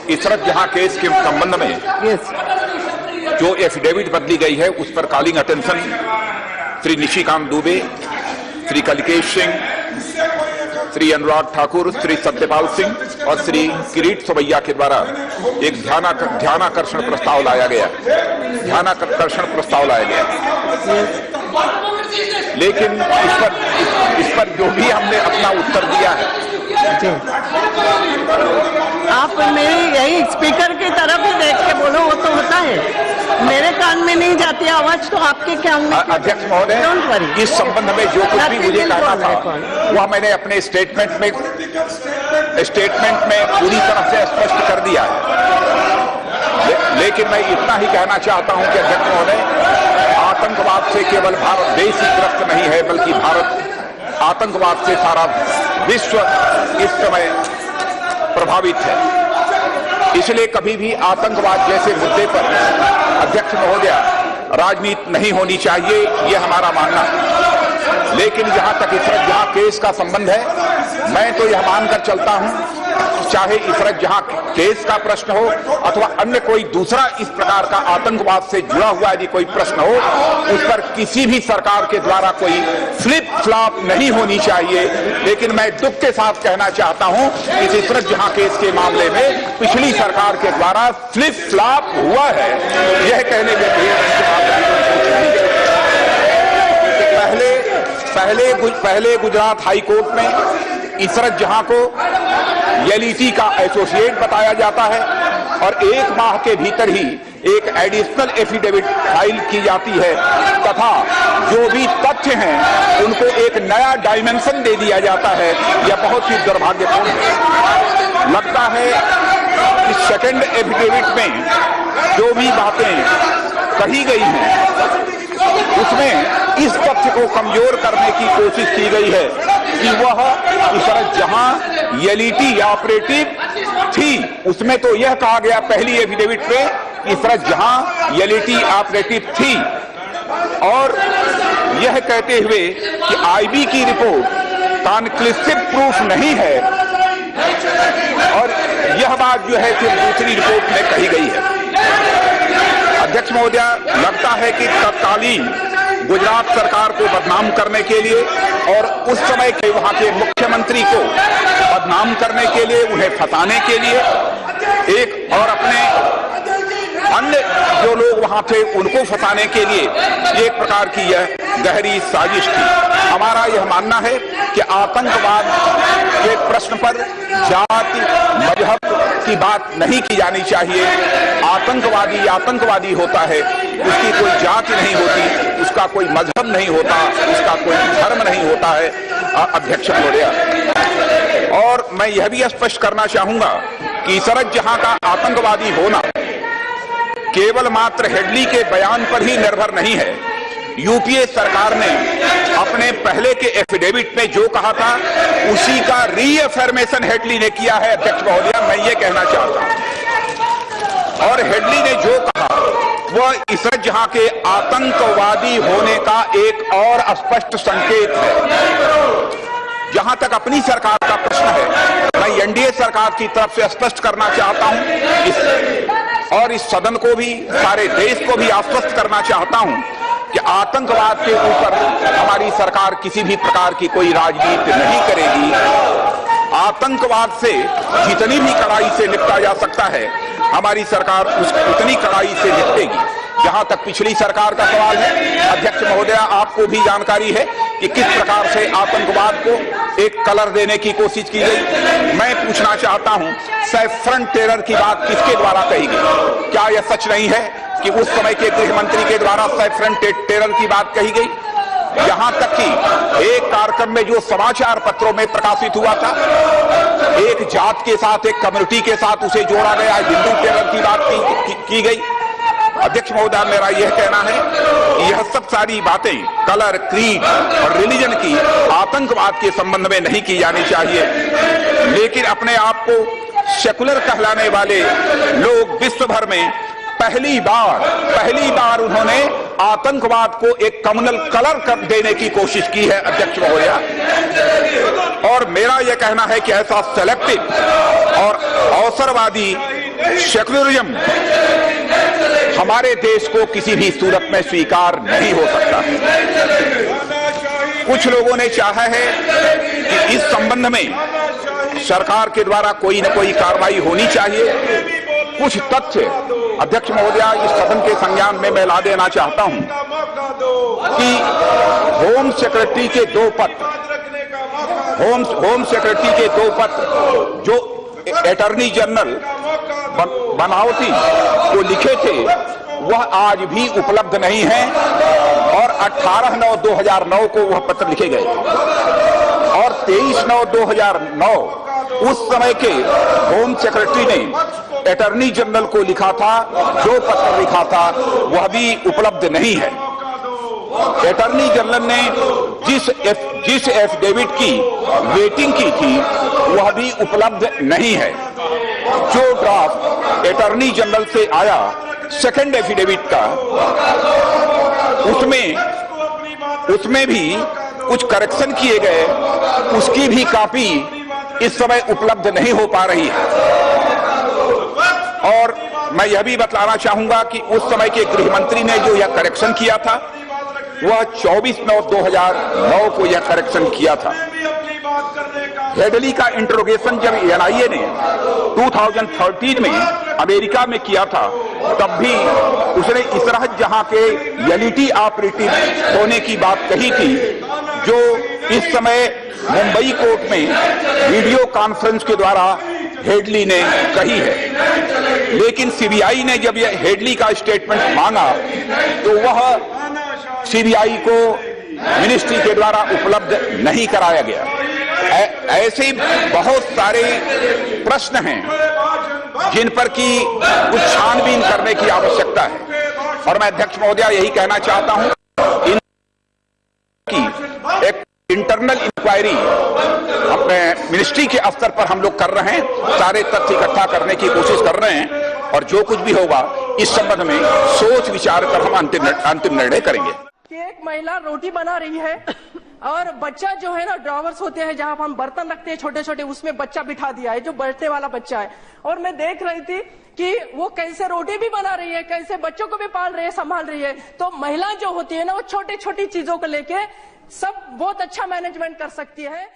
इशरत जहां केस के संबंध में जो एफिडेविट बदली गई है उस पर कॉलिंग अटेंशन श्री निशिकांत दुबे, श्री कलिकेश सिंह, श्री अनुराग ठाकुर, श्री सत्यपाल सिंह और श्री किरीट सोमैया के द्वारा एक ध्यानाकर्षण प्रस्ताव लाया गया। लेकिन इस पर जो भी हमने अपना उत्तर दिया है, आप मेरे यही स्पीकर की तरफ ही देख के बोलो, वो तो होता है, मेरे कान में नहीं जाती आवाज तो आपके कान में। अध्यक्ष महोदय, इस संबंध में जो कुछ भी मुझे कहना था वह मैंने अपने स्टेटमेंट में पूरी तरह से स्पष्ट कर दिया है। लेकिन मैं इतना ही कहना चाहता हूं कि अध्यक्ष महोदय, आतंकवाद से केवल भारत देश ही ग्रस्त नहीं है, बल्कि भारत आतंकवाद से सारा विश्व इस समय प्रभावित है। इसलिए कभी भी आतंकवाद जैसे मुद्दे पर अध्यक्ष महोदय राजनीति नहीं होनी चाहिए, यह हमारा मानना है। लेकिन जहां तक इशरत जहां केस का संबंध है, मैं तो यह मानकर चलता हूं, चाहे इशरत जहां केस का प्रश्न हो अथवा अन्य कोई दूसरा इस प्रकार का आतंकवाद से जुड़ा हुआ यदि कोई प्रश्न हो, उस पर किसी भी सरकार के द्वारा कोई फ्लिप फ्लॉप नहीं होनी चाहिए। लेकिन मैं दुख के साथ कहना चाहता हूं कि इशरत जहां केस के मामले में पिछली सरकार के द्वारा फ्लिप फ्लॉप हुआ है, यह कहने में पहले गुजरात हाई कोर्ट में इशरत जहां को एलईटी का एसोसिएट बताया जाता है और 1 माह के भीतर ही एक एडिशनल एफिडेविट फाइल की जाती है तथा जो भी तथ्य हैं उनको एक नया डायमेंशन दे दिया जाता है। यह बहुत ही दुर्भाग्यपूर्ण है। लगता है कि सेकेंड एफिडेविट में जो भी बातें कही गई हैं उसमें इस तथ्य को कमजोर करने की कोशिश की गई है कि वह इशरत जहां एलईटी ऑपरेटिव थी, उसमें तो यह कहा गया पहली एफिडेविट पे इशरत जहां एलईटी ऑपरेटिव थी, और यह कहते हुए कि आईबी की रिपोर्ट कॉन्क्लूसिव प्रूफ नहीं है, और यह बात जो है फिर दूसरी रिपोर्ट में कही गई है। अध्यक्ष महोदय, लगता है कि तत्कालीन गुजरात सरकार को बदनाम करने के लिए और उस समय के वहां के मुख्यमंत्री को बदनाम करने के लिए, उन्हें फंसाने के लिए एक और अपने अन्य जो लोग वहां थे उनको फंसाने के लिए एक प्रकार की यह गहरी साजिश थी। हमारा यह मानना है कि आतंकवाद के प्रश्न पर जाति मजहब की बात नहीं की जानी चाहिए। आतंकवादी होता है, उसकी कोई जाति नहीं होती, उसका कोई मजहब नहीं होता, उसका कोई धर्म नहीं होता है। अध्यक्ष महोदय, और मैं यह भी स्पष्ट करना चाहूंगा कि इशरत जहां का आतंकवादी होना केवल मात्र हेडली के बयान पर ही निर्भर नहीं है। यूपीए सरकार ने अपने पहले के एफिडेविट में जो कहा था उसी का रीअफर्मेशन हेडली ने किया है। अध्यक्ष महोदय, मैं ये कहना चाहता हूं, और हेडली ने जो कहा वह इशरत जहां के आतंकवादी होने का एक और स्पष्ट संकेत है। जहां तक अपनी सरकार का प्रश्न है, मैं एनडीए सरकार की तरफ से स्पष्ट करना चाहता हूं और इस सदन को भी, सारे देश को भी आश्वस्त करना चाहता हूं कि आतंकवाद के ऊपर हमारी सरकार किसी भी प्रकार की कोई राजनीति नहीं करेगी। आतंकवाद से जितनी भी कड़ाई से निपटा जा सकता है, हमारी सरकार उतनी कड़ाई से निपटेगी। जहां तक पिछली सरकार का सवाल है, अध्यक्ष महोदय, आपको भी जानकारी है कि किस प्रकार से आतंकवाद को एक कलर देने की कोशिश की गई। मैं पूछना चाहता हूं, सैफ्रन टेरर की बात किसके द्वारा कही गई? क्या यह सच नहीं है कि उस समय के गृह मंत्री के द्वारा सैफ्रन टेरर की बात कही गई? यहां तक कि एक कार्यक्रम में जो समाचार पत्रों में प्रकाशित हुआ था, एक जात के साथ, एक कम्युनिटी के साथ उसे जोड़ा गया, हिंदू टेरर की बात की गई। अध्यक्ष महोदय, मेरा यह कहना है कि यह सब सारी बातें कलर, क्रीड और रिलीजन की आतंकवाद के संबंध में नहीं की जानी चाहिए। लेकिन अपने आप को सेकुलर कहलाने वाले लोग विश्व भर में पहली बार उन्होंने आतंकवाद को एक कम्युनल कलर देने की कोशिश की है। अध्यक्ष महोदय, और मेरा यह कहना है कि ऐसा सेलेक्टिव और अवसरवादी सेक्युलरिज्म हमारे देश को किसी भी सूरत में स्वीकार नहीं हो सकता। कुछ लोगों ने चाहा है कि इस संबंध में सरकार के द्वारा कोई न कोई कार्रवाई होनी चाहिए। कुछ तथ्य अध्यक्ष महोदया इस सदन के संज्ञान में मैं ला देना चाहता हूं कि होम सेक्रेटरी के दो पत्र, होम सेक्रेटरी के दो पत्र जो अटॉर्नी जनरल बनावटी को लिखे थे वह आज भी उपलब्ध नहीं है और 18/9/2009 को वह पत्र लिखे गए और 23/9/2009 उस समय के होम सेक्रेटरी ने अटॉर्नी जनरल को लिखा था, जो पत्र लिखा था वह भी उपलब्ध नहीं है। अटॉर्नी जनरल ने जिस एफिडेविट की वेटिंग की थी वह भी उपलब्ध नहीं है। जो ड्राफ्ट अटॉर्नी जनरल से आया सेकंड एफिडेविट का, उसमें भी कुछ करेक्शन किए गए, उसकी भी कॉपी इस समय उपलब्ध नहीं हो पा रही है। और मैं यह भी बतलाना चाहूंगा कि उस समय के गृह मंत्री ने जो यह करेक्शन किया था वह 24/9/2009 को यह करेक्शन किया था। हेडली का इंट्रोगेशन जब एनआईए ने 2013 में अमेरिका में किया था तब भी उसने इसराहत जहां के एलईटी ऑपरेटिव होने की बात कही थी, जो इस समय मुंबई कोर्ट में वीडियो कॉन्फ्रेंस के द्वारा हेडली ने कही है। लेकिन सीबीआई ने जब यह हेडली का स्टेटमेंट मांगा तो वह सीबीआई को मिनिस्ट्री के द्वारा उपलब्ध नहीं कराया गया। ऐसे बहुत सारे प्रश्न हैं जिन पर की कुछ छानबीन करने की आवश्यकता है और मैं अध्यक्ष महोदया यही कहना चाहता हूं कि एक इंटरनल इंक्वायरी अपने मिनिस्ट्री के स्तर पर हम लोग कर रहे हैं, सारे तथ्य इकट्ठा करने की कोशिश कर रहे हैं और जो कुछ भी होगा इस संबंध में सोच विचार कर हम अंतिम निर्णय करेंगे। एक महिला रोटी बना रही है और बच्चा जो है ना, ड्रॉवर्स होते हैं जहां हम बर्तन रखते हैं छोटे छोटे, उसमें बच्चा बिठा दिया है जो बैठने वाला बच्चा है। और मैं देख रही थी कि वो कैसे रोटी भी बना रही है, कैसे बच्चों को भी पाल रही है, संभाल रही है। तो महिला जो होती है ना, वो छोटी छोटी चीजों को लेके सब बहुत अच्छा मैनेजमेंट कर सकती है।